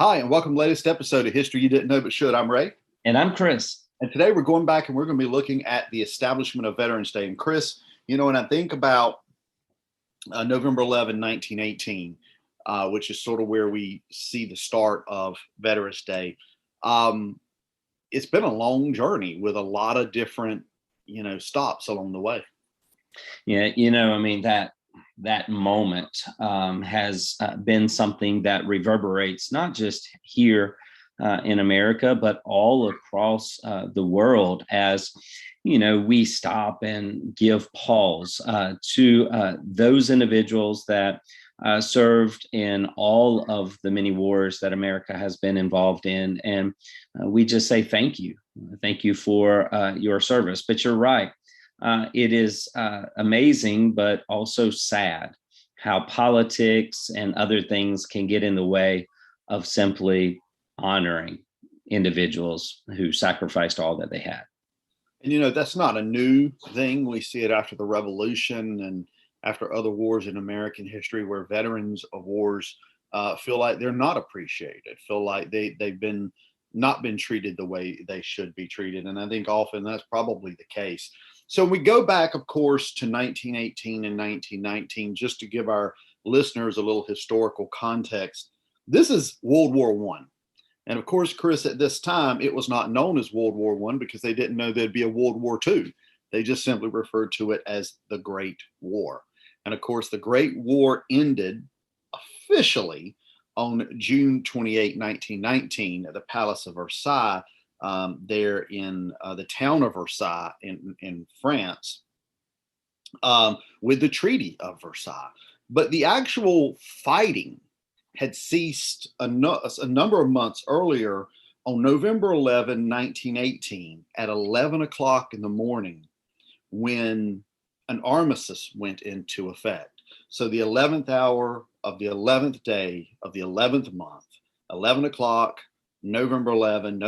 Hi, and welcome to the latest episode of History You Didn't Know But Should. I'm Ray. And I'm Chris. And today we're going back and we're going to be looking at the establishment of Veterans Day. And Chris, when I think about November 11, 1918, which is sort of where we see the start of Veterans Day, it's been a long journey with a lot of different, stops along the way. Yeah, that moment has been something that reverberates not just here in America, but all across the world as, we stop and give pause to those individuals that served in all of the many wars that America has been involved in. And we just say thank you. Thank you for your service. But you're right. It is amazing, but also sad how politics and other things can get in the way of simply honoring individuals who sacrificed all that they had. And, that's not a new thing. We see it after the Revolution and after other wars in American history where veterans of wars feel like they're not appreciated, feel like they've been not been treated the way they should be treated. And I think often that's probably the case. So we go back, of course, to 1918 and 1919, just to give our listeners a little historical context. This is World War I. And of course, Chris, at this time, it was not known as World War I because they didn't know there'd be a World War II. They just simply referred to it as the Great War. And of course, the Great War ended officially on June 28, 1919, at the Palace of Versailles, there in the town of Versailles in France, with the Treaty of Versailles. But the actual fighting had ceased a number of months earlier on November 11, 1918, at 11 o'clock in the morning, when an armistice went into effect. So the 11th hour of the 11th day of the 11th month, 11 o'clock, November 11,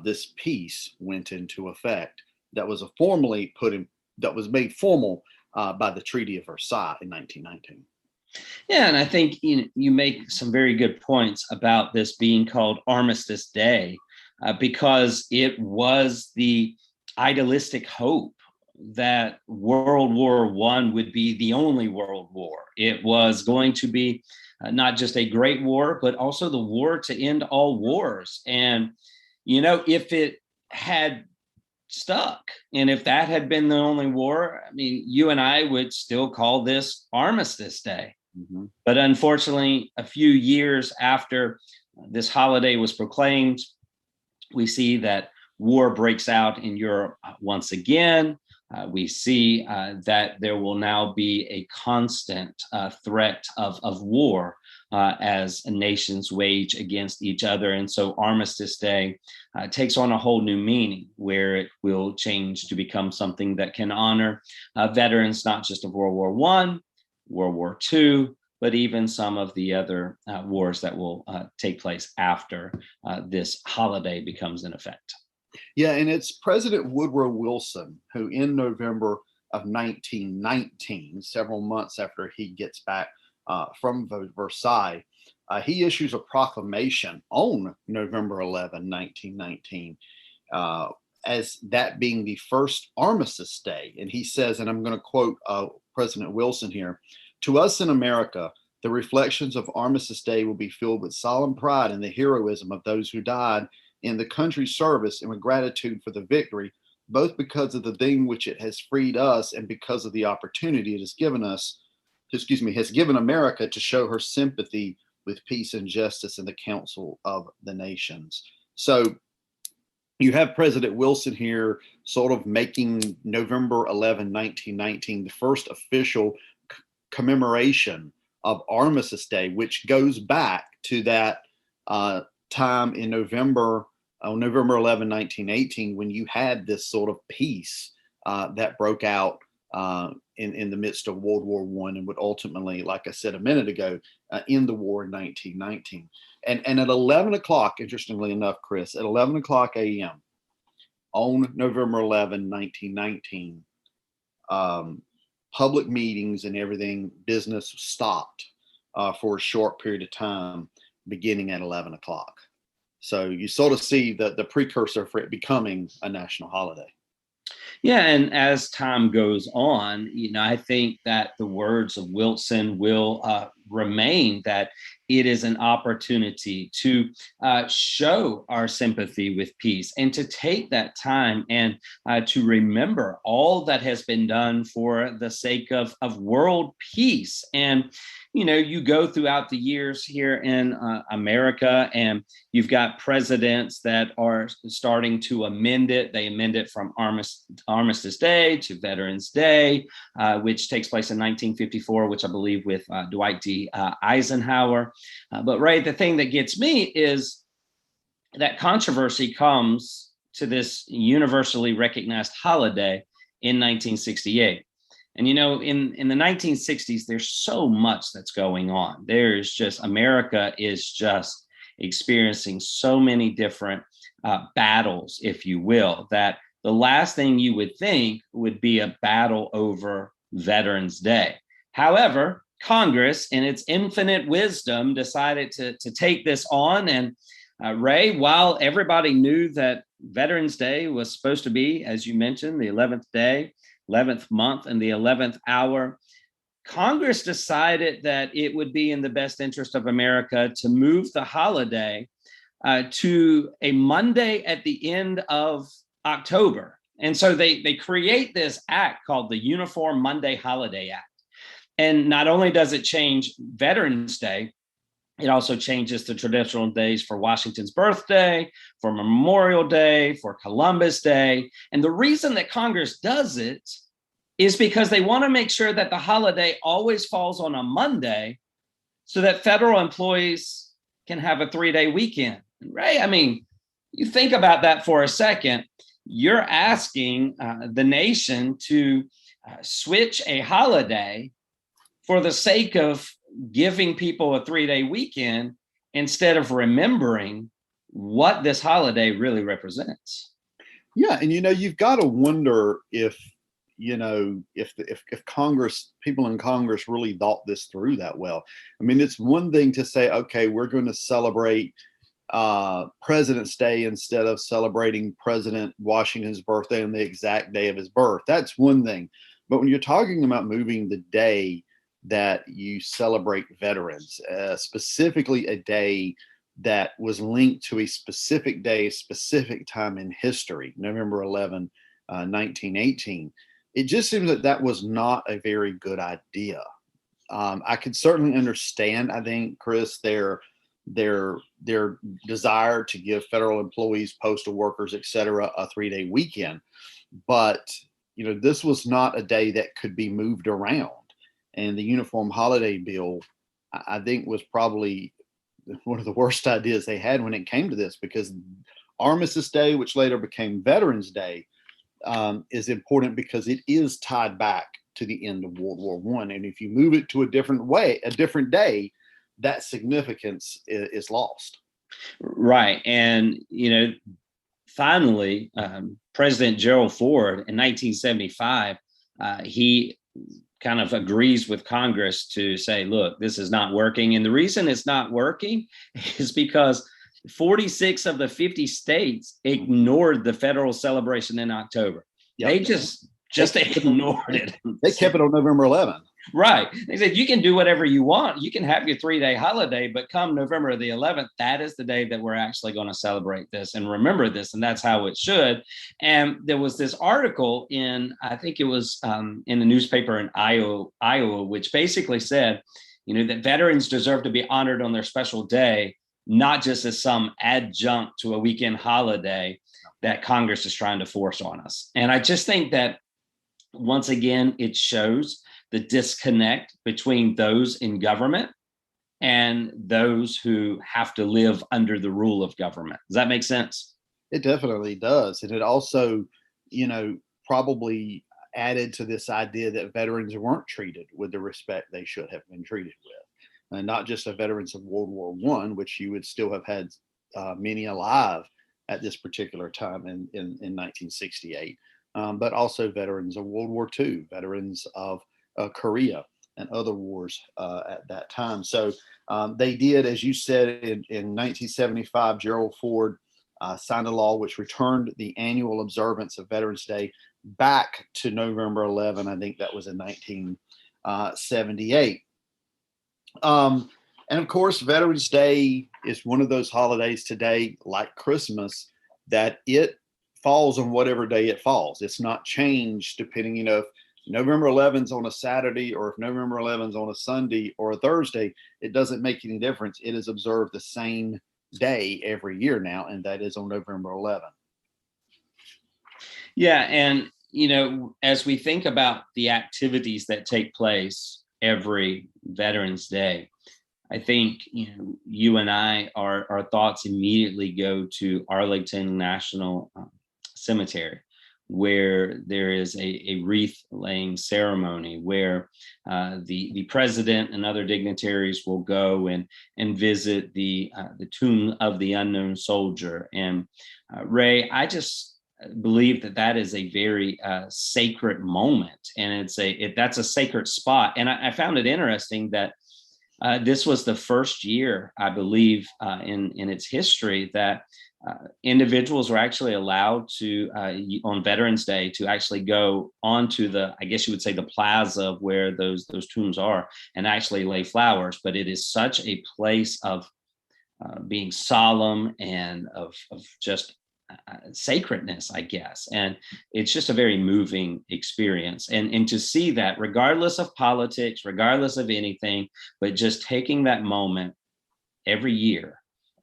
this peace went into effect that was made formal by the Treaty of Versailles in 1919. Yeah, and I think you make some very good points about this being called Armistice Day because it was the idealistic hope that World War I would be the only world war. It was going to be not just a great war, but also the war to end all wars. And, if it had stuck and if that had been the only war, you and I would still call this Armistice Day. Mm-hmm. But unfortunately, a few years after this holiday was proclaimed, we see that war breaks out in Europe once again. We see that there will now be a constant threat of war as nations wage against each other. And so Armistice Day takes on a whole new meaning where it will change to become something that can honor veterans, not just of World War I, World War II, but even some of the other wars that will take place after this holiday becomes in effect. Yeah, and it's President Woodrow Wilson who, in November of 1919, several months after he gets back from Versailles, he issues a proclamation on November 11, 1919, as that being the first Armistice Day. And he says, and I'm going to quote President Wilson here, "To us in America, the reflections of Armistice Day will be filled with solemn pride in the heroism of those who died in the country's service and with gratitude for the victory, both because of the thing which it has freed us and because of the opportunity it has given America to show her sympathy with peace and justice in the Council of the Nations." So you have President Wilson here sort of making November 11, 1919, the first official commemoration of Armistice Day, which goes back to that time in November 11, 1918, when you had this sort of peace that broke out in the midst of World War I and would ultimately, like I said a minute ago, end the war in 1919. And at 11 o'clock, interestingly enough, Chris, at 11 o'clock a.m. on November 11, 1919, public meetings and everything, business stopped for a short period of time beginning at 11 o'clock. So you sort of see the precursor for it becoming a national holiday. Yeah, and as time goes on, I think that the words of Wilson will remain, that it is an opportunity to show our sympathy with peace and to take that time and to remember all that has been done for the sake of world peace. And you go throughout the years here in America, and you've got presidents that are starting to amend it. They amend it from Armistice Day to Veterans Day, which takes place in 1954, which I believe with Dwight D. Eisenhower. But Ray, the thing that gets me is that controversy comes to this universally recognized holiday in 1968. And, in the 1960s, there's so much that's going on. There's just, America is just experiencing so many different battles, if you will, that the last thing you would think would be a battle over Veterans Day. However, Congress, in its infinite wisdom, decided to take this on. And Ray, while everybody knew that Veterans Day was supposed to be, as you mentioned, the 11th day, 11th month, and the 11th hour, Congress decided that it would be in the best interest of America to move the holiday to a Monday at the end of October. And so they create this act called the Uniform Monday Holiday Act. And not only does it change Veterans Day, it also changes the traditional days for Washington's birthday, for Memorial Day, for Columbus Day. And the reason that Congress does it is because they want to make sure that the holiday always falls on a Monday so that federal employees can have a 3-day weekend. Right? I mean, you think about that for a second. You're asking the nation to switch a holiday for the sake of giving people a 3-day weekend instead of remembering what this holiday really represents. Yeah, and you've got to wonder if Congress, people in Congress really thought this through that well. I mean, it's one thing to say, okay, we're going to celebrate President's Day instead of celebrating President Washington's birthday on the exact day of his birth. That's one thing. But when you're talking about moving the day that you celebrate veterans, specifically a day that was linked to a specific day, specific time in history, November 11, 1918, it just seems that was not a very good idea. I could certainly understand, I think, Chris, their desire to give federal employees, postal workers, et cetera, a 3-day weekend. But, this was not a day that could be moved around. And the Uniform Holiday Bill, I think, was probably one of the worst ideas they had when it came to this, because Armistice Day, which later became Veterans Day, is important because it is tied back to the end of World War I. And if you move it to a different day, that significance is lost. Right. And, finally, President Gerald Ford in 1975, he kind of agrees with Congress to say, look, this is not working. And the reason it's not working is because 46 of the 50 states ignored the federal celebration in October. Yep. They just ignored it. They kept it on November 11th. Right. They said, you can do whatever you want. You can have your 3-day holiday, but come November the 11th, that is the day that we're actually going to celebrate this and remember this. And that's how it should. And there was this article I think it was in the newspaper in Iowa, which basically said, that veterans deserve to be honored on their special day, not just as some adjunct to a weekend holiday that Congress is trying to force on us. And I just think that, once again, it shows the disconnect between those in government and those who have to live under the rule of government. Does that make sense? It definitely does. And it also, probably added to this idea that veterans weren't treated with the respect they should have been treated with. And not just the veterans of World War I, which you would still have had many alive at this particular time in 1968, but also veterans of World War II, veterans of Korea, and other wars at that time. So they did, as you said, in 1975, Gerald Ford signed a law which returned the annual observance of Veterans Day back to November 11. I think that was in 1978. And of course, Veterans Day is one of those holidays today, like Christmas, that it falls on whatever day it falls. It's not changed depending, if November 11th on a Saturday or if November 11th on a Sunday or a Thursday, it doesn't make any difference. It is observed the same day every year now, and that is on November 11th. Yeah. And, as we think about the activities that take place every Veterans Day, I think, you and I, our thoughts immediately go to Arlington National Cemetery, where there is a wreath laying ceremony where the president and other dignitaries will go and visit the tomb of the unknown soldier. And Ray, I just believe that is a very sacred moment, and that's a sacred spot. And I found it interesting that this was the first year, I believe, in its history that individuals were actually allowed to, on Veterans Day, to actually go onto I guess you would say, the plaza of where those tombs are, and actually lay flowers. But it is such a place of being solemn and of just sacredness, I guess. And it's just a very moving experience. And to see that, regardless of politics, regardless of anything, but just taking that moment every year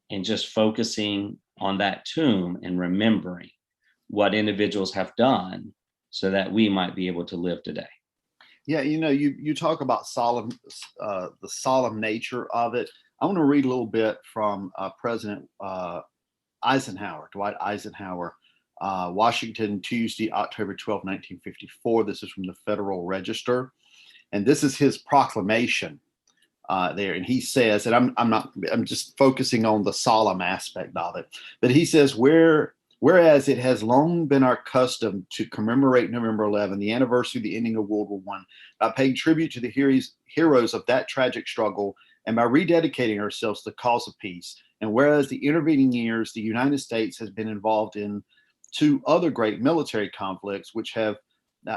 and just focusing on that tomb and remembering what individuals have done so that we might be able to live today. Yeah, you talk about the solemn nature of it. I want to read a little bit from President Eisenhower, Dwight Eisenhower, Washington, Tuesday, October 12, 1954. This is from the Federal Register, and this is his proclamation there. And he says, and I'm just focusing on the solemn aspect of it, but he says, whereas it has long been our custom to commemorate November 11, the anniversary of the ending of World War I, by paying tribute to the heroes of that tragic struggle, and by rededicating ourselves to the cause of peace. And whereas the intervening years, the United States has been involved in 2 other great military conflicts, which have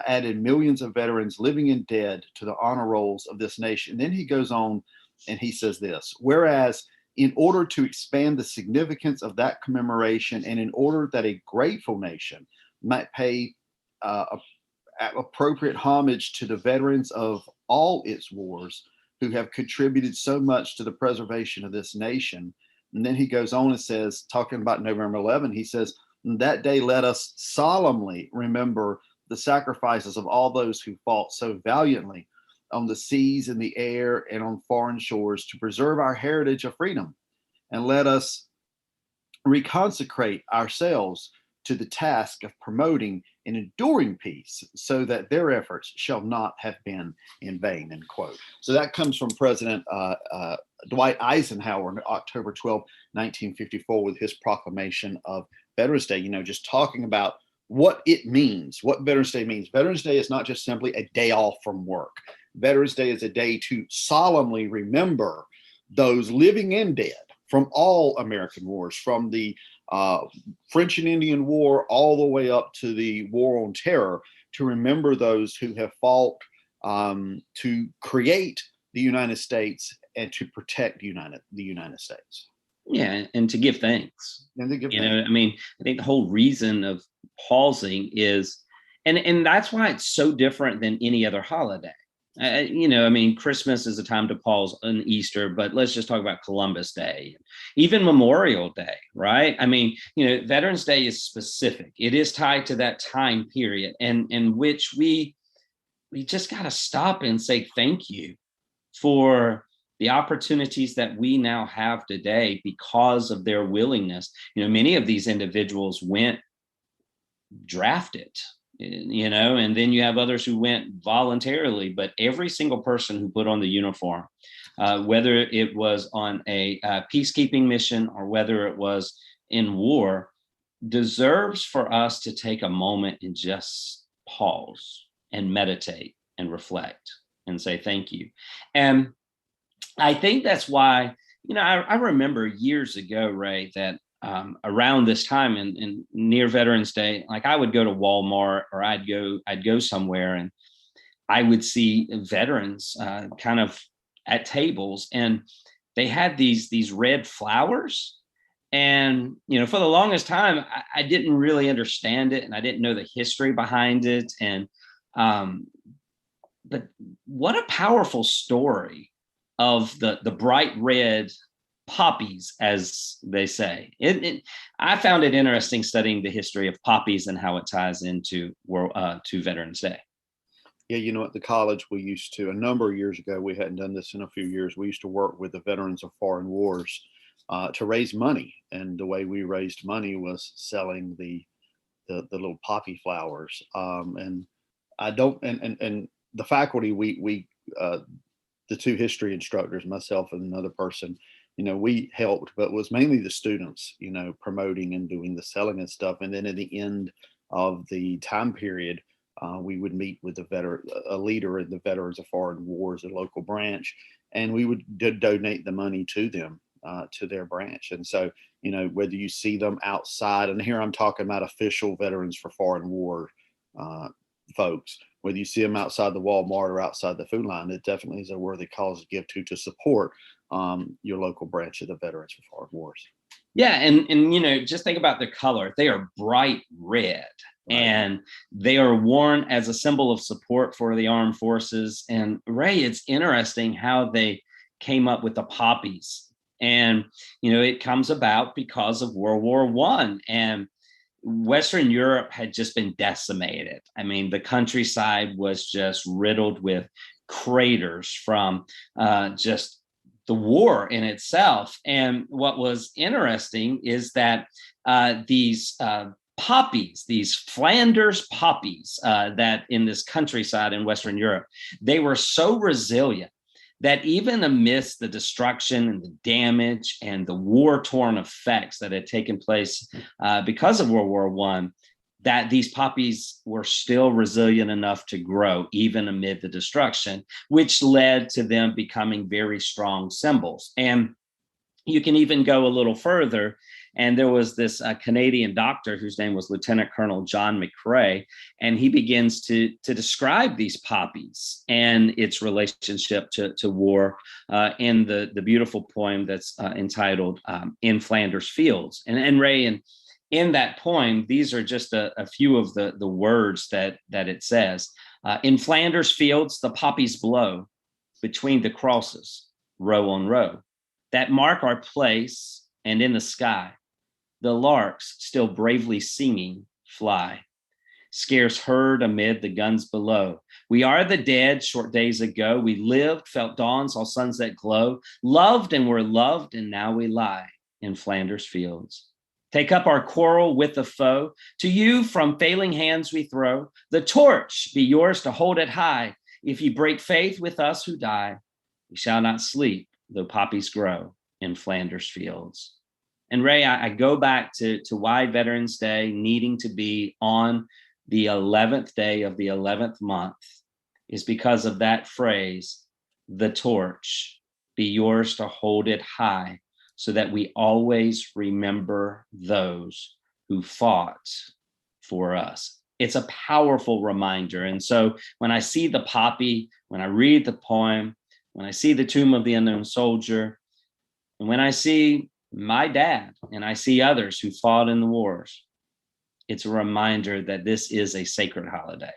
added millions of veterans, living and dead, to the honor rolls of this nation. And then he goes on and he says this: whereas in order to expand the significance of that commemoration, and in order that a grateful nation might pay appropriate homage to the veterans of all its wars who have contributed so much to the preservation of this nation. And then he goes on and says, talking about November 11, he says, that day let us solemnly remember the sacrifices of all those who fought so valiantly on the seas, in the air, and on foreign shores to preserve our heritage of freedom. And let us reconsecrate ourselves to the task of promoting and enduring peace, so that their efforts shall not have been in vain, end quote. So that comes from President Dwight Eisenhower on October 12, 1954, with his proclamation of Veterans Day, just talking about what it means, what Veterans Day means. Veterans Day is not just simply a day off from work. Veterans Day is a day to solemnly remember those living and dead from all American wars, from the French and Indian War all the way up to the War on Terror, to remember those who have fought to create the United States and to protect the United States. Yeah, and to give thanks. And to give thanks. I think the whole reason of pausing is, and that's why it's so different than any other holiday. Christmas is a time to pause on Easter, but let's just talk about Columbus Day, even Memorial Day, right? Veterans Day is specific. It is tied to that time period, and in which we just got to stop and say thank you for the opportunities that we now have today because of their willingness. Many of these individuals went drafted, and then you have others who went voluntarily, but every single person who put on the uniform, whether it was on a peacekeeping mission or whether it was in war, deserves for us to take a moment and just pause and meditate and reflect. and say thank you. And I think that's why, I remember years ago, Ray, that around this time in near Veterans Day, like I would go to Walmart or I'd go somewhere and I would see veterans kind of at tables, and they had these red flowers. And, for the longest time, I didn't really understand it, and I didn't know the history behind it. And, but what a powerful story of the bright red poppies, as they say. I found it interesting studying the history of poppies and how it ties into to Veterans Day. Yeah, at the college we used to, a number of years ago, we hadn't done this in a few years, we used to work with the veterans of foreign wars to raise money. And the way we raised money was selling the little poppy flowers. And I don't, and the faculty, we the two history instructors, myself and another person, we helped, but it was mainly the students, promoting and doing the selling and stuff. And then at the end of the time period, we would meet with a leader in the Veterans of Foreign Wars, a local branch, and we would donate the money to them, to their branch. And so, whether you see them outside, and here I'm talking about official Veterans for Foreign War folks, whether you see them outside the Walmart or outside the food line, it definitely is a worthy cause to give to support your local branch of the Veterans for Foreign Wars. Yeah, and just think about the color. They are bright red. Right. And they are worn as a symbol of support for the armed forces. And Ray, it's interesting how they came up with the poppies. And, it comes about because of World War I. And Western Europe had just been decimated. I mean, the countryside was just riddled with craters from just the war in itself. And what was interesting is that these poppies, these Flanders poppies that in this countryside in Western Europe, they were so resilient that even amidst the destruction and the damage and the war-torn effects that had taken place because of World War I, that these poppies were still resilient enough to grow even amid the destruction, which led to them becoming very strong symbols. And you can even go a little further. And there was this Canadian doctor whose name was Lieutenant Colonel John McCrae, and he begins to describe these poppies and its relationship to war in the beautiful poem that's entitled "In Flanders Fields." And Ray, in that poem, these are just a few of the words that it says. In Flanders fields, the poppies blow between the crosses, row on row, that mark our place, and in the sky, the larks still bravely singing fly, scarce heard amid the guns below. We are the dead short days ago. We lived, felt dawns, all suns that glow, loved and were loved, and now we lie in Flanders fields. Take up our quarrel with the foe. To you from failing hands we throw. The torch be yours to hold it high. If you break faith with us who die, we shall not sleep, though poppies grow in Flanders fields. And Ray, I go back to why Veterans Day needing to be on the 11th day of the 11th month is because of that phrase, the torch be yours to hold it high, so that we always remember those who fought for us. It's a powerful reminder. And so when I see the poppy, when I read the poem, when I see the Tomb of the Unknown Soldier, and when I see my dad and I see others who fought in the wars, it's a reminder that this is a sacred holiday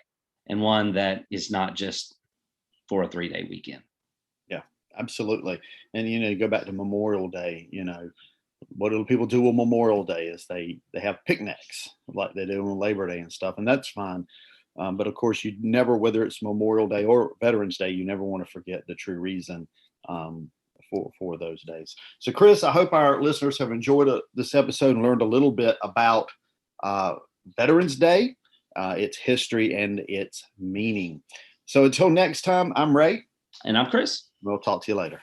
and one that is not just for a 3-day weekend. Yeah, absolutely. And, go back to Memorial Day, what do people do on Memorial Day is they have picnics like they do on Labor Day and stuff, and that's fine. But of course, you never, whether it's Memorial Day or Veterans Day, you never want to forget the true reason for those days. So, Chris, I hope our listeners have enjoyed this episode and learned a little bit about Veterans Day, its history, and its meaning. So until next time, I'm Ray. And I'm Chris. We'll talk to you later.